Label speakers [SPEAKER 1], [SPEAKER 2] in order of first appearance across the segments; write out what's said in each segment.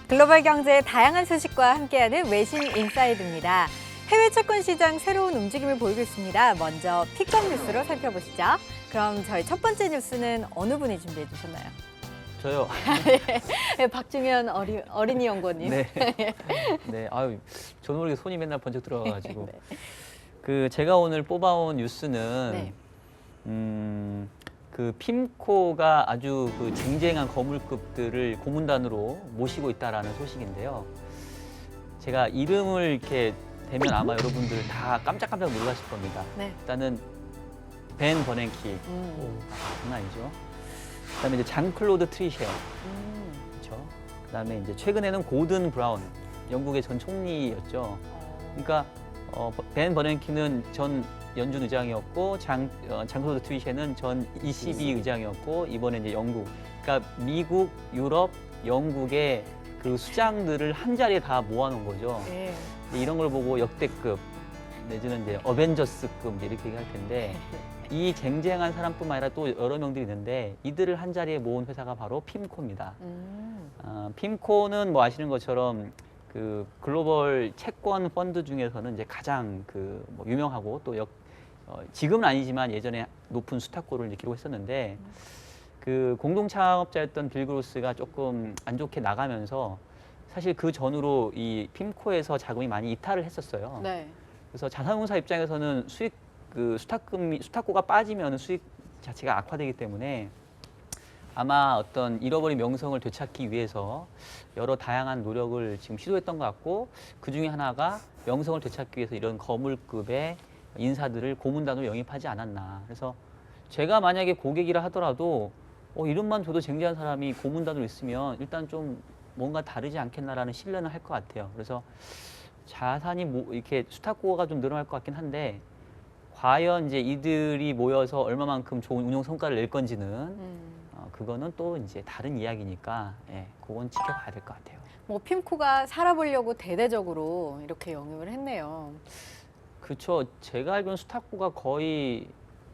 [SPEAKER 1] 글로벌 경제의 다양한 소식과 함께하는 외신 인사이드입니다. 해외 채권 시장 새로운 움직임을 보이고 있습니다. 먼저 픽업 뉴스로 살펴보시죠. 그럼 저희 첫 번째 뉴스는 어느 분이 준비해 주셨나요?
[SPEAKER 2] 저요.
[SPEAKER 1] 네, 박중현 어린이 연구원님.
[SPEAKER 2] 네. 네. 아유, 저는 모르게 손이 맨날 번쩍 들어가가지고.
[SPEAKER 1] 네.
[SPEAKER 2] 그 제가 오늘 뽑아온 뉴스는
[SPEAKER 1] 네.
[SPEAKER 2] 그 핌코가 아주 그 쟁쟁한 거물급들을 고문단으로 모시고 있다라는 소식인데요. 제가 이름을 이렇게 대면 아마 여러분들 다 깜짝깜짝 놀라실 겁니다.
[SPEAKER 1] 네.
[SPEAKER 2] 일단은 벤 버냉키, 장난 아니죠. 그다음에 이제 장클로드 트리셰어, 그렇죠. 그다음에 이제 최근에는 고든 브라운, 영국의 전 총리였죠. 그러니까 벤 버냉키는 전 연준 의장이었고 장클로드 트리셰는 전 ECB 의장이었고 이번에 이제 영국, 그러니까 미국, 유럽, 영국의 그 수장들을 한 자리에 다 모아놓은 거죠.
[SPEAKER 1] 네.
[SPEAKER 2] 이런 걸 보고 역대급 내지는 이제 어벤져스급 이렇게 얘기할 텐데 이 쟁쟁한 사람뿐만 아니라 또 여러 명들이 있는데 이들을 한 자리에 모은 회사가 바로 핌코입니다. 핌코는 뭐 아시는 것처럼 그 글로벌 채권 펀드 중에서는 이제 가장 그 뭐 유명하고 또 지금은 아니지만 예전에 높은 수탁고를 이제 기록했었는데 그 공동 창업자였던 빌 그로스가 조금 안 좋게 나가면서 사실 그 전후로 이 핌코에서 자금이 많이 이탈을 했었어요.
[SPEAKER 1] 네.
[SPEAKER 2] 그래서 자산운용사 입장에서는 수익 그 수탁고가 빠지면 수익 자체가 악화되기 때문에 아마 어떤 잃어버린 명성을 되찾기 위해서 여러 다양한 노력을 지금 시도했던 것 같고 그 중에 하나가 명성을 되찾기 위해서 이런 거물급의 인사들을 고문단으로 영입하지 않았나. 그래서 제가 만약에 고객이라 하더라도 이름만 줘도 쟁쟁한 사람이 고문단으로 있으면 일단 좀 뭔가 다르지 않겠나라는 신뢰는 할 것 같아요. 그래서 자산이 이렇게 수탁고가 좀 늘어날 것 같긴 한데 과연 이제 이들이 모여서 얼마만큼 좋은 운용 성과를 낼 건지는 그거는 또 이제 다른 이야기니까 그건 지켜봐야 될 것 같아요.
[SPEAKER 1] 뭐 핌코가 살아보려고 대대적으로 이렇게 영입을 했네요.
[SPEAKER 2] 그렇죠. 제가 알기로는 수탁고가 거의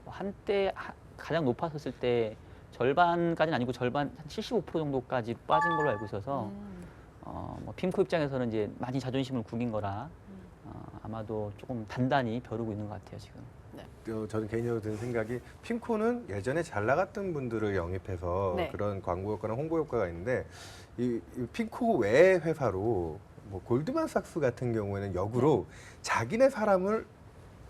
[SPEAKER 2] 한때 가장 높았었을 때 절반까지는 아니고 절반 한 75% 정도까지 빠진 걸로 알고 있어서 뭐 핌코 입장에서는 이제 많이 자존심을 구긴 거라 아마도 조금 단단히 벼르고 있는 것 같아요 지금.
[SPEAKER 3] 저는 개인적으로 드는 생각이 핌코는 예전에 잘 나갔던 분들을 영입해서
[SPEAKER 1] 네.
[SPEAKER 3] 그런 광고 효과나 홍보 효과가 있는데 이 핌코 외의 회사로 뭐 골드만삭스 같은 경우에는 역으로 자기네 사람을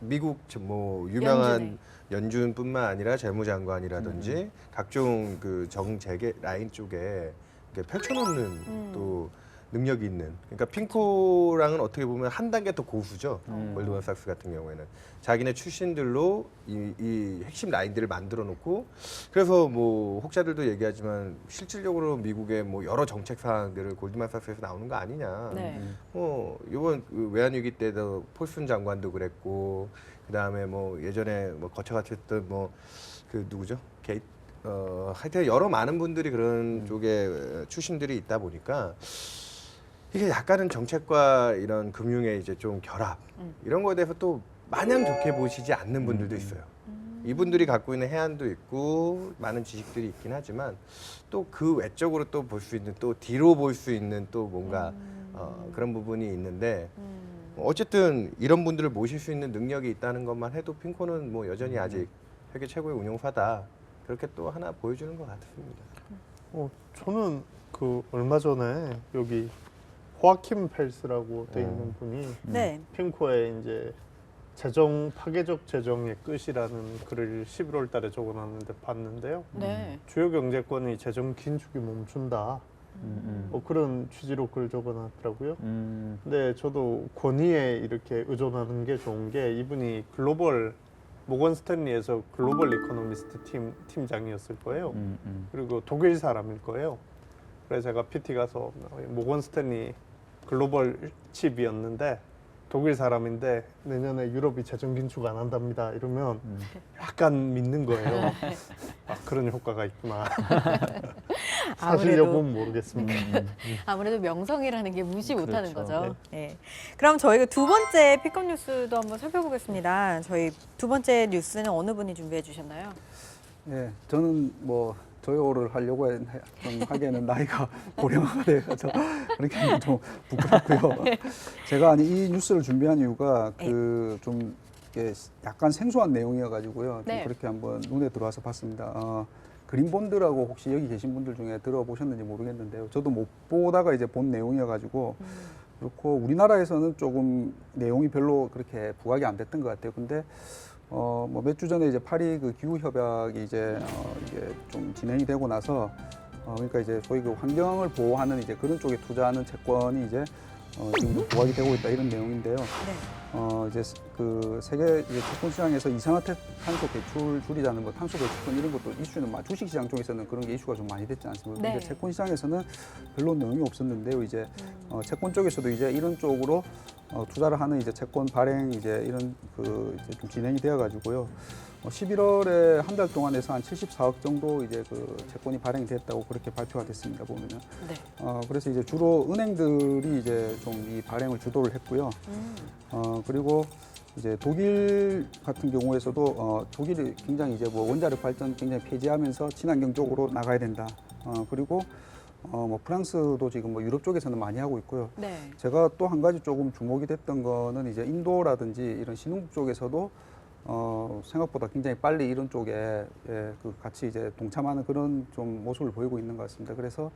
[SPEAKER 3] 미국 뭐 유명한 연준뿐만 아니라 재무장관이라든지 각종 그 정재계 라인 쪽에 이렇게 펼쳐놓는 또 능력이 있는, 그러니까 핑코랑은 어떻게 보면 한 단계 더 고수죠. 골드만삭스 같은 경우에는 자기네 출신들로 이 핵심 라인들을 만들어 놓고, 그래서 뭐 혹자들도 얘기하지만 실질적으로 미국의 뭐 여러 정책 사항들을 골드만삭스에서 나오는 거 아니냐.
[SPEAKER 1] 네.
[SPEAKER 3] 이번 그 외환위기 때도 폴슨 장관도 그랬고, 그 다음에 뭐 예전에 뭐 거쳐갔었던 뭐 그 누구죠? 하여튼 여러 많은 분들이 그런 쪽에 출신들이 있다 보니까 이게 약간은 정책과 이런 금융의 이제 좀 결합 이런 거에 대해서 또 마냥 좋게 보시지 않는 분들도 있어요. 이분들이 갖고 있는 해안도 있고 많은 지식들이 있긴 하지만 또 그 외적으로 또 볼 수 있는, 또 뒤로 볼 수 있는 또 뭔가 그런 부분이 있는데 어쨌든 이런 분들을 모실 수 있는 능력이 있다는 것만 해도 핑코는 뭐 여전히 아직 세계 최고의 운용사다, 그렇게 또 하나 보여주는 것 같습니다.
[SPEAKER 4] 저는 그 얼마 전에 여기 호아킴 펠스라고 돼 있는 분이
[SPEAKER 1] 네.
[SPEAKER 4] 핌코에 이제 파괴적 재정의 끝이라는 글을 11월 달에 적어놨는데 봤는데요.
[SPEAKER 1] 네.
[SPEAKER 4] 주요 경제권이 재정 긴축이 멈춘다. 그런 취지로 글 적어놨더라고요. 근데 저도 권위에 이렇게 의존하는 게 좋은 게, 이분이 모건 스탠리에서 글로벌 이코노미스트 팀장이었을 거예요. 그리고 독일 사람일 거예요. 그래서 제가 PT 가서 모건 스탠리 글로벌 칩이었는데 독일 사람인데 내년에 유럽이 재정 긴축 안 한답니다 이러면 약간 믿는 거예요. 그런 효과가 있구나. 사실 여부는 모르겠습니다.
[SPEAKER 1] 아무래도 명성이라는 게 무시 못하는
[SPEAKER 2] 그렇죠.
[SPEAKER 1] 거죠. 네. 그럼 저희가 두 번째 픽업 뉴스도 한번 살펴보겠습니다. 저희 두 번째 뉴스는 어느 분이 준비해 주셨나요?
[SPEAKER 5] 네, 저는 뭐 저요를 하려고 좀 하기에는 나이가 고령화가 돼서 그렇게 하면 좀 부끄럽고요. 제가 이 뉴스를 준비한 이유가 그 좀 약간 생소한 내용이어가지고요. 좀
[SPEAKER 1] 네.
[SPEAKER 5] 그렇게 한번 눈에 들어와서 봤습니다. 그린본드라고 혹시 여기 계신 분들 중에 들어보셨는지 모르겠는데요. 저도 못 보다가 이제 본 내용이어가지고 그렇고 우리나라에서는 조금 내용이 별로 그렇게 부각이 안 됐던 것 같아요. 근데 뭐 몇 주 전에 이제 파리 그 기후 협약이 이제 이게 좀 진행이 되고 나서 그러니까 이제 소위 그 환경을 보호하는 이제 그런 쪽에 투자하는 채권이 이제 지금 부각이 되고 있다 이런 내용인데요. 이제 그 세계 이제 채권 시장에서 이산화탄소 배출 줄이자는 뭐 탄소 배출권 이런 것도 이슈는 주식 시장 쪽에서는 그런 게 이슈가 좀 많이 됐지 않습니까?
[SPEAKER 1] 네.
[SPEAKER 5] 근데 채권 시장에서는 별로 내용이 없었는데요. 이제 채권 쪽에서도 이제 이런 쪽으로 투자를 하는 이제 채권 발행 이제 이런 그 이제 좀 진행이 되어 가지고요. 11월에 한 달 동안 해서 한 74억 정도 이제 그 채권이 발행이 됐다고 그렇게 발표가 됐습니다. 보면은.
[SPEAKER 1] 네.
[SPEAKER 5] 그래서 이제 주로 은행들이 이제 좀 이 발행을 주도를 했고요. 그리고 이제 독일 같은 경우에서도 독일이 굉장히 이제 뭐 원자력 발전 굉장히 폐지하면서 친환경적으로 나가야 된다. 그리고 뭐 프랑스도 지금 뭐 유럽 쪽에서는 많이 하고 있고요.
[SPEAKER 1] 네.
[SPEAKER 5] 제가 또 한 가지 조금 주목이 됐던 거는 이제 인도라든지 이런 신흥국 쪽에서도 생각보다 굉장히 빨리 이런 쪽에 그 같이 이제 동참하는 그런 좀 모습을 보이고 있는 것 같습니다. 그래서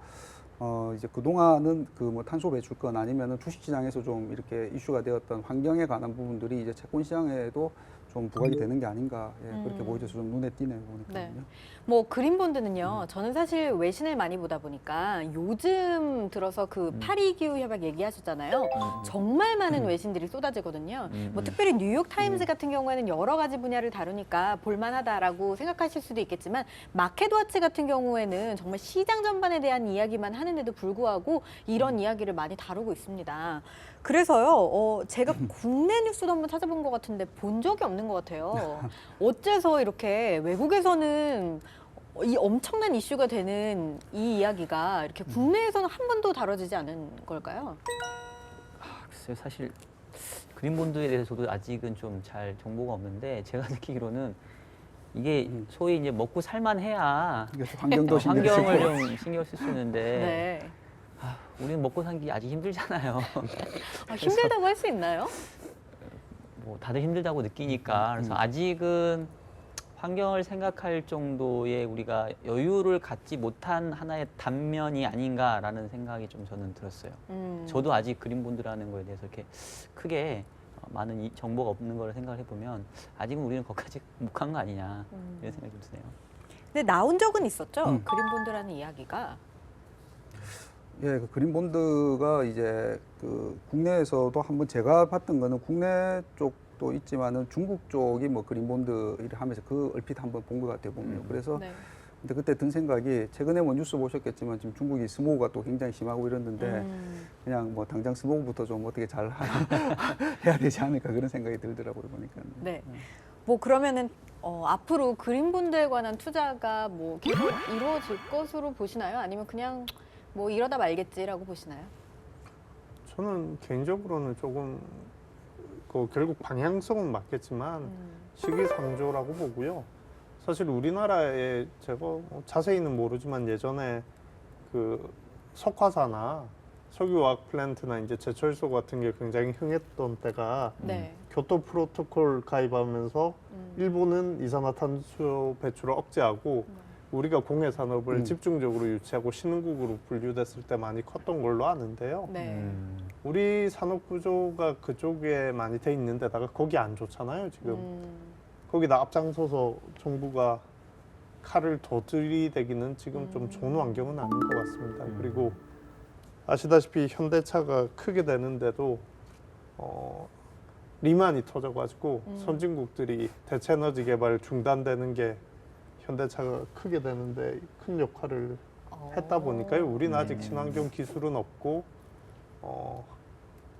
[SPEAKER 5] 이제 그동안은 그 뭐 탄소 배출권 아니면은 주식 시장에서 좀 이렇게 이슈가 되었던 환경에 관한 부분들이 이제 채권 시장에도 좀 부각이 되는 게 아닌가 그렇게 보여져서 좀 눈에 띄네요. 보니까요.
[SPEAKER 1] 네. 뭐 그린본드는요. 저는 사실 외신을 많이 보다 보니까 요즘 들어서 그 파리 기후 협약 얘기하셨잖아요. 정말 많은 외신들이 쏟아지거든요. 뭐 특별히 뉴욕 타임즈 같은 경우에는 여러 가지 분야를 다루니까 볼만하다라고 생각하실 수도 있겠지만 마켓워치 같은 경우에는 정말 시장 전반에 대한 이야기만 하는데도 불구하고 이런 이야기를 많이 다루고 있습니다. 그래서요, 제가 국내 뉴스도 한번 찾아본 것 같은데 본 적이 없는 것 같아요. 어째서 이렇게 외국에서는 이 엄청난 이슈가 되는 이 이야기가 이렇게 국내에서는 한 번도 다뤄지지 않은 걸까요?
[SPEAKER 2] 글쎄요, 사실 그린본드에 대해서 저도 아직은 좀 잘 정보가 없는데 제가 느끼기로는 이게 소위 이제 먹고 살만해야
[SPEAKER 5] 이게 좀 환경도
[SPEAKER 2] 환경을 좀 신경 쓸 수 있는데
[SPEAKER 1] 네.
[SPEAKER 2] 우리는 먹고 살기 아직 힘들잖아요.
[SPEAKER 1] 힘들다고 할 수 있나요?
[SPEAKER 2] 뭐 다들 힘들다고 느끼니까 그래서 아직은 환경을 생각할 정도의 우리가 여유를 갖지 못한 하나의 단면이 아닌가라는 생각이 좀 저는 들었어요. 저도 아직 그린본드라는 거에 대해서 이렇게 크게 많은 정보가 없는 걸 생각을 해보면 아직은 우리는 거기까지 못 간 거 아니냐 이런 생각이 좀 드네요.
[SPEAKER 1] 근데 나온 적은 있었죠? 그린본드라는 이야기가.
[SPEAKER 5] 예, 그 그린본드가 이제 그 국내에서도 한번 제가 봤던 거는 국내 쪽도 있지만은 중국 쪽이 뭐 그린본드 일을 하면서 그 얼핏 한번 본 것 같아요, 보면. 그래서
[SPEAKER 1] 네.
[SPEAKER 5] 근데 그때 든 생각이 최근에 뭐 뉴스 보셨겠지만 지금 중국이 스모그가 또 굉장히 심하고 이랬는데 그냥 뭐 당장 스모그부터 좀 어떻게 잘 해야 되지 않을까 그런 생각이 들더라고요, 보니까.
[SPEAKER 1] 네. 뭐 그러면은 앞으로 그린본드에 관한 투자가 뭐 계속 이루어질 것으로 보시나요? 아니면 그냥 뭐 이러다 말겠지라고 보시나요?
[SPEAKER 4] 저는 개인적으로는 조금 그 결국 방향성은 맞겠지만 시기상조라고 보고요. 사실 우리나라에 제가 자세히는 모르지만 예전에 그 석화사나 석유화학 플랜트나 이제 제철소 같은 게 굉장히 흥했던 때가
[SPEAKER 1] 네.
[SPEAKER 4] 교토 프로토콜 가입하면서 일본은 이산화탄소 배출을 억제하고 우리가 공해 산업을 집중적으로 유치하고 신흥국으로 분류됐을 때 많이 컸던 걸로 아는데요.
[SPEAKER 1] 네.
[SPEAKER 4] 우리 산업 구조가 그쪽에 많이 돼 있는 데다가 거기 안 좋잖아요, 지금. 거기다 앞장서서 정부가 칼을 더 들이대기는 지금 좀 좋은 환경은 아닌 것 같습니다. 그리고 아시다시피 현대차가 크게 되는데도 리만이 터져가지고 선진국들이 대체 에너지 개발 중단되는 게 현대차가 크게 되는데 큰 역할을 했다 보니까요. 우리는 아직 친환경 기술은 없고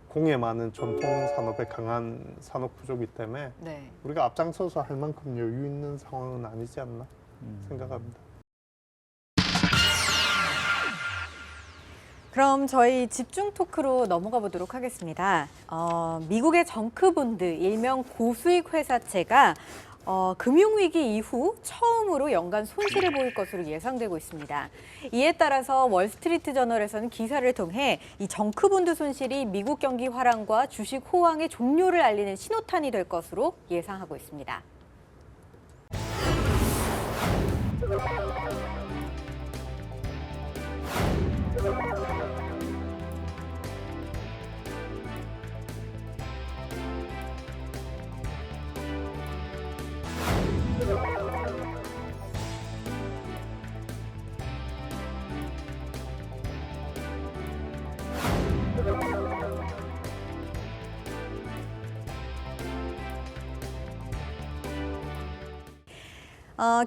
[SPEAKER 4] 공해 많은 전통 산업에 강한 산업 구조이기 때문에
[SPEAKER 1] 네.
[SPEAKER 4] 우리가 앞장서서 할 만큼 여유 있는 상황은 아니지 않나 생각합니다.
[SPEAKER 1] 그럼 저희 집중 토크로 넘어가 보도록 하겠습니다. 미국의 정크본드, 일명 고수익 회사채가 금융위기 이후 처음으로 연간 손실을 보일 것으로 예상되고 있습니다. 이에 따라서 월스트리트 저널에서는 기사를 통해 이 정크본드 손실이 미국 경기 화랑과 주식 호황의 종료를 알리는 신호탄이 될 것으로 예상하고 있습니다.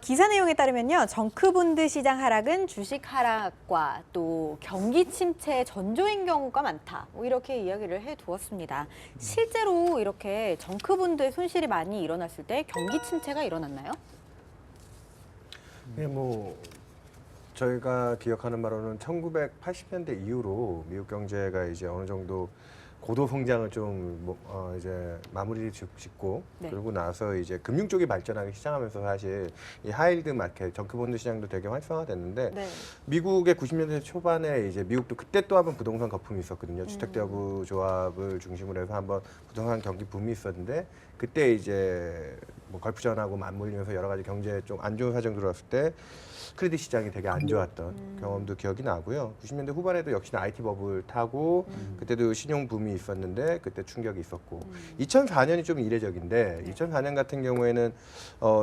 [SPEAKER 1] 기사 내용에 따르면요, 정크본드 시장 하락은 주식 하락과 또 경기 침체 전조인 경우가 많다. 뭐 이렇게 이야기를 해두었습니다. 실제로 이렇게 정크본드의 손실이 많이 일어났을 때 경기 침체가 일어났나요?
[SPEAKER 3] 예, 뭐 저희가 기억하는 바로는 1980년대 이후로 미국 경제가 이제 어느 정도 고도 성장을 좀 이제 마무리를 짓고
[SPEAKER 1] 네.
[SPEAKER 3] 그러고 나서 이제 금융 쪽이 발전하기 시작하면서 사실 이 하이힐드 마켓, 정크본드 시장도 되게 활성화됐는데
[SPEAKER 1] 네.
[SPEAKER 3] 미국의 90년대 초반에 이제 미국도 그때 또 한번 부동산 거품이 있었거든요. 주택대여부 조합을 중심으로 해서 한번 부동산 경기 붐이 있었는데 그때 이제 뭐 걸프전하고 맞물리면서 여러 가지 경제에 좀 안 좋은 사정 들어왔을 때 크레딧 시장이 되게 안 좋았던 경험도 기억이 나고요. 90년대 후반에도 역시나 IT 버블 타고 그때도 신용 붐이 있었는데 그때 충격이 있었고 2004년이 좀 이례적인데 2004년 같은 경우에는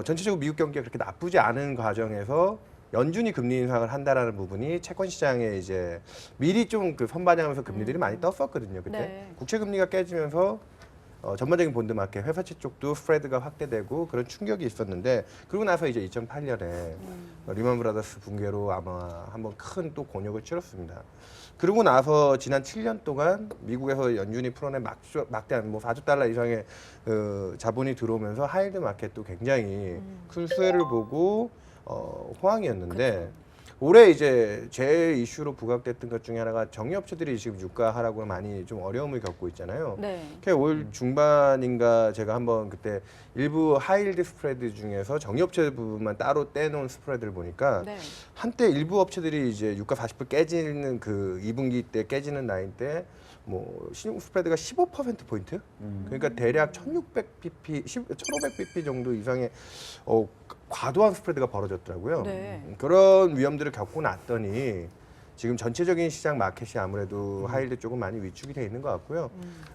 [SPEAKER 3] 전체적으로 미국 경기가 그렇게 나쁘지 않은 과정에서 연준이 금리 인상을 한다라는 부분이 채권 시장에 이제 미리 좀 그 선반영하면서 금리들이 많이 떴었거든요. 그때
[SPEAKER 1] 네.
[SPEAKER 3] 국채 금리가 깨지면서 전반적인 본드 마켓, 회사채 쪽도 스프레드가 확대되고 그런 충격이 있었는데 그러고 나서 이제 2008년에 리먼 브라더스 붕괴로 아마 한번 큰 또 곤욕을 치렀습니다. 그러고 나서 지난 7년 동안 미국에서 연준이 풀어낸 막대한 뭐 4조 달러 이상의 자본이 들어오면서 하이힐드 마켓도 굉장히 큰 수혜를 보고 호황이었는데
[SPEAKER 1] 그쵸.
[SPEAKER 3] 올해 이제 제일 이슈로 부각됐던 것 중에 하나가 정유업체들이 지금 유가 하락으로 많이 좀 어려움을 겪고 있잖아요.
[SPEAKER 1] 네.
[SPEAKER 3] 올 중반인가 제가 한번 그때 일부 하이힐드 스프레드 중에서 정유업체 부분만 따로 떼놓은 스프레드를 보니까
[SPEAKER 1] 네.
[SPEAKER 3] 한때 일부 업체들이 이제 유가 40% 깨지는 그 2분기 때 깨지는 라인 때 뭐 신용 스프레드가 15%포인트? 그러니까 대략 1600bp, 1500bp 정도 이상의 과도한 스프레드가 벌어졌더라고요.
[SPEAKER 1] 네.
[SPEAKER 3] 그런 위험들을 겪고 났더니 지금 전체적인 시장 마켓이 아무래도 하이힐드 쪽은 많이 위축이 돼 있는 것 같고요.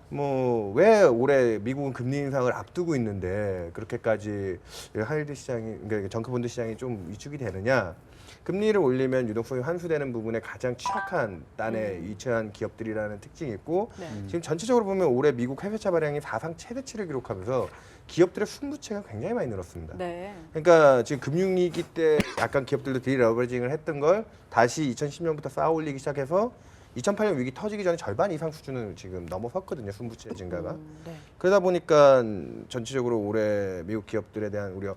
[SPEAKER 3] 뭐 왜 올해 미국은 금리 인상을 앞두고 있는데 그렇게까지 하이힐드 시장이 그러니까 정크본드 시장이 좀 위축이 되느냐? 금리를 올리면 유동성이 환수되는 부분에 가장 취약한 단에 위치한 기업들이라는 특징이 있고
[SPEAKER 1] 네.
[SPEAKER 3] 지금 전체적으로 보면 올해 미국 해외차 발행이 사상 최대치를 기록하면서 기업들의 순부채가 굉장히 많이 늘었습니다.
[SPEAKER 1] 네.
[SPEAKER 3] 그러니까 지금 금융위기 때 약간 기업들도 디러버징을 했던 걸 다시 2010년부터 쌓아 올리기 시작해서 2008년 위기 터지기 전에 절반 이상 수준을 지금 넘어섰거든요. 순부채 증가가.
[SPEAKER 1] 네.
[SPEAKER 3] 그러다 보니까 전체적으로 올해 미국 기업들에 대한 우려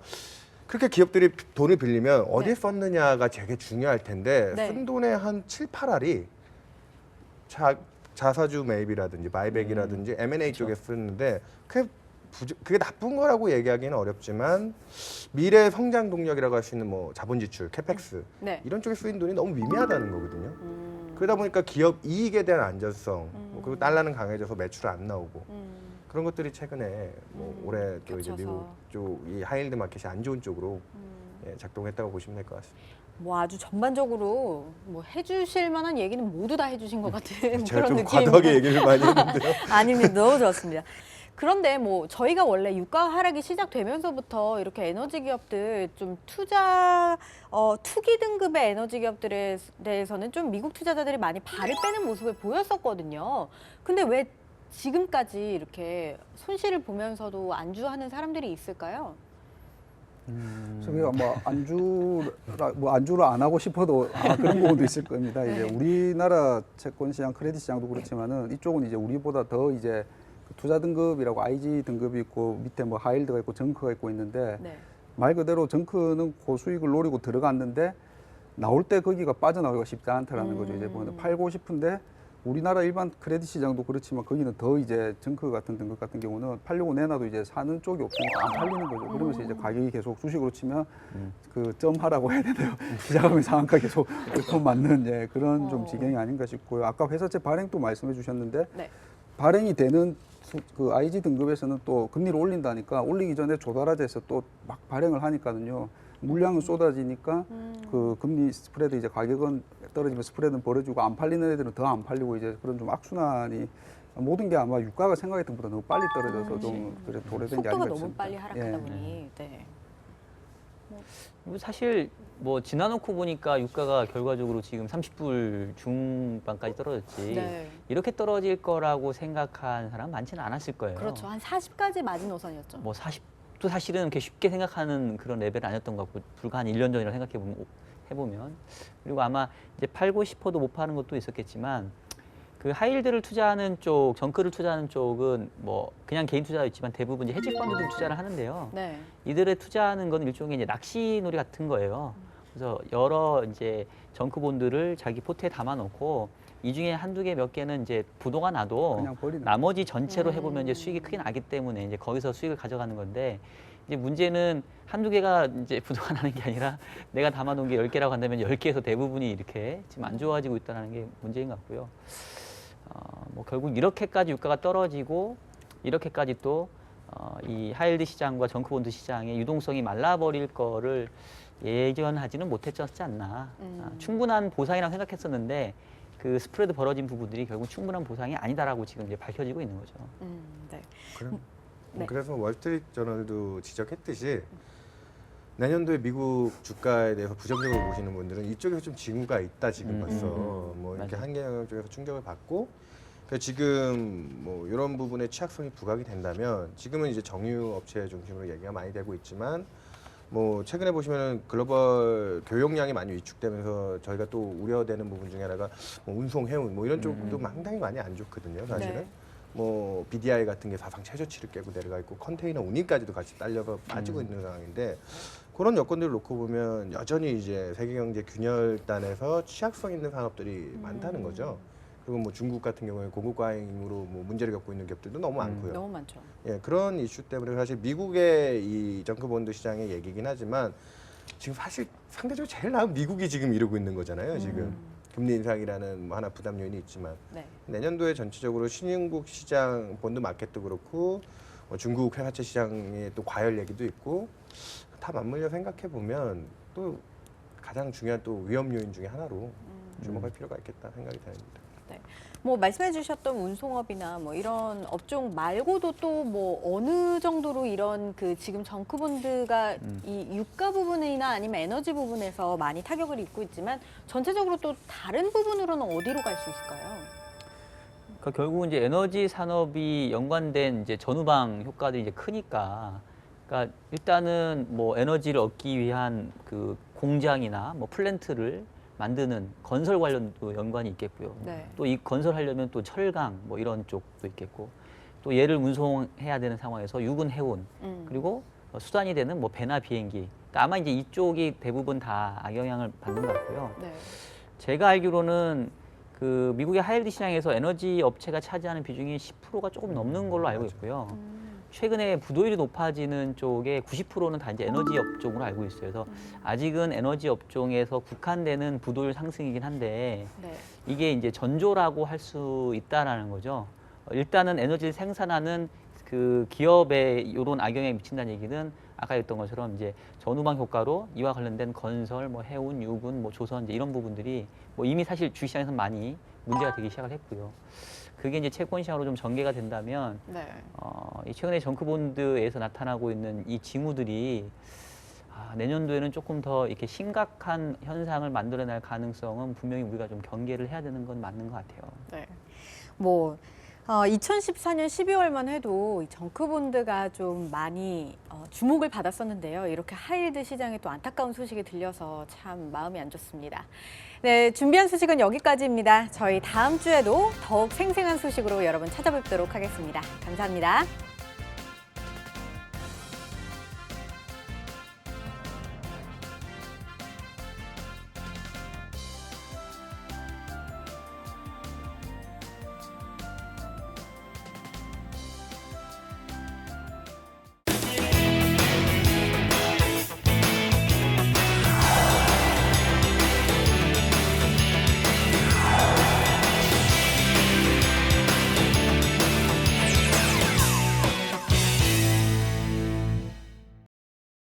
[SPEAKER 3] 그렇게 기업들이 돈을 빌리면 어디에 썼느냐가 되게 중요할 텐데
[SPEAKER 1] 네.
[SPEAKER 3] 쓴 돈의 한 7, 8알이 자사주 매입이라든지 바이백이라든지 M&A 쪽에 쓰는데 그게 나쁜 거라고 얘기하기는 어렵지만 미래 성장 동력이라고 할 수 있는 뭐 자본 지출, 캐펙스
[SPEAKER 1] 네.
[SPEAKER 3] 이런 쪽에 쓰인 돈이 너무 미미하다는 거거든요. 그러다 보니까 기업 이익에 대한 안전성 그리고 달러는 강해져서 매출 안 나오고 그런 것들이 최근에 뭐 올해 또 이제
[SPEAKER 1] 겹쳐서.
[SPEAKER 3] 미국 쪽 이 하이힐드 마켓이 안 좋은 쪽으로 작동했다고 보시면 될 것 같습니다.
[SPEAKER 1] 뭐 아주 전반적으로 뭐 해주실 만한 얘기는 모두 다 해주신 것 같은
[SPEAKER 3] 제가
[SPEAKER 1] 그런
[SPEAKER 3] 좀
[SPEAKER 1] 느낌.
[SPEAKER 3] 과도하게 얘기를 많이 했는데요.
[SPEAKER 1] 아닙니다. 너무 좋았습니다. 그런데 뭐 저희가 원래 유가 하락이 시작되면서부터 이렇게 에너지 기업들 좀 투기 등급의 에너지 기업들에 대해서는 좀 미국 투자자들이 많이 발을 빼는 모습을 보였었거든요. 근데 왜 지금까지 이렇게 손실을 보면서도 안주하는 사람들이 있을까요?
[SPEAKER 5] 그래서 뭐 안주를 안 하고 싶어도 아마 그런 부분도 있을 겁니다.
[SPEAKER 1] 네.
[SPEAKER 5] 이제 우리나라 채권 시장, 크레딧 시장도 그렇지만은 이쪽은 이제 우리보다 더 이제 투자 등급이라고 IG 등급이 있고 밑에 뭐 하이힐드가 있고 정크가 있고 있는데
[SPEAKER 1] 네.
[SPEAKER 5] 말 그대로 정크는 고수익을 노리고 들어갔는데 나올 때 거기가 빠져나오기가 쉽지 않다라는 거죠. 이제 보면 팔고 싶은데 우리나라 일반 크레딧 시장도 그렇지만 거기는 더 이제 정크 같은 등급 같은 경우는 팔려고 내놔도 이제 사는 쪽이 없으니까 안 팔리는 거죠. 그러면서 이제 가격이 계속 주식으로 치면 그 점하라고 해야 되나요? 시작하면 상한가 계속 돈 맞는 예, 그런 좀 지경이 아닌가 싶고요. 아까 회사채 발행도 말씀해 주셨는데
[SPEAKER 1] 네.
[SPEAKER 5] 발행이 되는 그 IG 등급에서는 또 금리를 올린다니까 올리기 전에 조달화돼서 또 막 발행을 하니까는요. 물량은 쏟아지니까 그 금리 스프레드 이제 가격은 떨어지면 스프레드는 벌어지고 안 팔리는 애들은 더 안 팔리고 이제 그런 좀 악순환이 모든 게 아마 유가가 생각했던 것보다 너무 빨리 떨어져서 좀 그래 도래된 게
[SPEAKER 1] 속도가
[SPEAKER 5] 아닌가
[SPEAKER 1] 너무
[SPEAKER 5] 싶습니다.
[SPEAKER 1] 빨리 하락하다
[SPEAKER 5] 예.
[SPEAKER 1] 보니. 네.
[SPEAKER 2] 뭐 사실 뭐 지나놓고 보니까 유가가 결과적으로 지금 30불 중반까지 떨어졌지.
[SPEAKER 1] 네.
[SPEAKER 2] 이렇게 떨어질 거라고 생각한 사람 많지는 않았을 거예요.
[SPEAKER 1] 그렇죠. 한 40까지 마지노선이었죠.
[SPEAKER 2] 뭐 40도 사실은 그렇게 쉽게 생각하는 그런 레벨은 아니었던 것 같고 불과 한 1년 전이라 해보면 그리고 아마 이제 팔고 싶어도 못 파는 것도 있었겠지만 그 하이힐드를 투자하는 쪽, 정크를 투자하는 쪽은 뭐 그냥 개인 투자도 있지만 대부분 이제 헤지 펀드들 투자를 하는데요.
[SPEAKER 1] 네.
[SPEAKER 2] 이들의 투자하는 건 일종의 이제 낚시놀이 같은 거예요. 그래서 여러 이제 정크 본드를 자기 포트에 담아놓고 이 중에 한두 개 몇 개는 이제 부도가 나도
[SPEAKER 5] 그냥 버리는
[SPEAKER 2] 나머지 전체로 해보면 이제 수익이 크게 나기 때문에 이제 거기서 수익을 가져가는 건데 이제 문제는 한두 개가 이제 부도가 나는 게 아니라 내가 담아놓은 게 10개라고 한다면 10개에서 대부분이 이렇게 지금 안 좋아지고 있다는 게 문제인 것 같고요. 뭐 결국 이렇게까지 유가가 떨어지고 이렇게까지 또 이 하이힐드 시장과 정크본드 시장의 유동성이 말라버릴 거를 예견하지는 못했지 않나. 충분한 보상이라고 생각했었는데 그 스프레드 벌어진 부분들이 결국 충분한 보상이 아니다라고 지금 이제 밝혀지고 있는 거죠.
[SPEAKER 1] 네. 네.
[SPEAKER 3] 그래서 월스트리트 저널도 지적했듯이 내년도에 미국 주가에 대해서 부정적으로 보시는 분들은 이쪽에서 좀 징후가 있다 지금 벌써 뭐 이렇게
[SPEAKER 2] 맞아요.
[SPEAKER 3] 한계 영역 쪽에서 충격을 받고 그래서 지금 뭐 이런 부분에 취약성이 부각이 된다면 지금은 이제 정유 업체 중심으로 얘기가 많이 되고 있지만 뭐 최근에 보시면은 글로벌 교역량이 많이 위축되면서 저희가 또 우려되는 부분 중에 하나가 뭐 운송 해운 뭐 이런 쪽도 상당히 많이 안 좋거든요 사실은.
[SPEAKER 1] 네.
[SPEAKER 3] 뭐 BDI 같은 게 사상 최저치를 깨고 내려가 있고 컨테이너 운임까지도 같이 딸려가 빠지고 있는 상황인데 그런 여건들을 놓고 보면 여전히 이제 세계 경제 균열단에서 취약성 있는 산업들이 많다는 거죠. 그리고 뭐 중국 같은 경우에 공급 과잉으로 뭐 문제를 겪고 있는 기업들도 너무 많고요.
[SPEAKER 1] 너무 많죠.
[SPEAKER 3] 예, 그런 이슈 때문에 사실 미국의 이 정크본드 시장의 얘기긴 하지만 지금 사실 상대적으로 제일 나은 미국이 지금 이러고 있는 거잖아요. 지금 금리 인상이라는 뭐 하나 부담 요인이 있지만
[SPEAKER 1] 네.
[SPEAKER 3] 내년도에 전체적으로 신흥국 시장 본드 마켓도 그렇고 뭐 중국 회사채 시장의 또 과열 얘기도 있고 다 맞물려 생각해 보면 또 가장 중요한 또 위험 요인 중에 하나로 주목할 필요가 있겠다 생각이 됩니다.
[SPEAKER 1] 네. 뭐 말씀해 주셨던 운송업이나 뭐 이런 업종 말고도 또 뭐 어느 정도로 이런 그 지금 정크본드가 이 유가 부분이나 아니면 에너지 부분에서 많이 타격을 입고 있지만 전체적으로 또 다른 부분으로는 어디로 갈 수 있을까요?
[SPEAKER 2] 그러니까 결국은 이제 에너지 산업이 연관된 이제 전후방 효과들이 이제 크니까, 그러니까 일단은 뭐 에너지를 얻기 위한 그 공장이나 뭐 플랜트를 만드는 건설 관련도 연관이 있겠고요.
[SPEAKER 1] 네.
[SPEAKER 2] 또 이 건설하려면 또 철강 뭐 이런 쪽도 있겠고, 또 얘를 운송해야 되는 상황에서 육은 해운, 그리고 수단이 되는 뭐 배나 비행기. 그러니까 아마 이제 이쪽이 대부분 다 악영향을 받는 것 같고요.
[SPEAKER 1] 네.
[SPEAKER 2] 제가 알기로는 그 미국의 하이힐드 시장에서 에너지 업체가 차지하는 비중이 10%가 조금 넘는 걸로 알고 있고요. 최근에 부도율이 높아지는 쪽에 90%는 다 이제 에너지 업종으로 알고 있어요. 그래서 아직은 에너지 업종에서 국한되는 부도율 상승이긴 한데
[SPEAKER 1] 네.
[SPEAKER 2] 이게 이제 전조라고 할 수 있다라는 거죠. 일단은 에너지를 생산하는 그 기업에 이런 악영향이 미친다는 얘기는 아까 했던 것처럼 이제 전후방 효과로 이와 관련된 건설, 뭐 해운, 유군, 뭐 조선 이제 이런 부분들이 뭐 이미 사실 주식시장에서 많이 문제가 되기 시작을 했고요. 그게 이제 채권 시장으로 좀 전개가 된다면
[SPEAKER 1] 네.
[SPEAKER 2] 이 최근에 정크본드에서 나타나고 있는 이 징후들이 내년도에는 조금 더 이렇게 심각한 현상을 만들어낼 가능성은 분명히 우리가 좀 경계를 해야 되는 건 맞는 것 같아요.
[SPEAKER 1] 네. 뭐 2014년 12월만 해도 이 정크본드가 좀 많이 주목을 받았었는데요. 이렇게 하이힐드 시장에 또 안타까운 소식이 들려서 참 마음이 안 좋습니다. 네, 준비한 소식은 여기까지입니다. 저희 다음 주에도 더욱 생생한 소식으로 여러분 찾아뵙도록 하겠습니다. 감사합니다.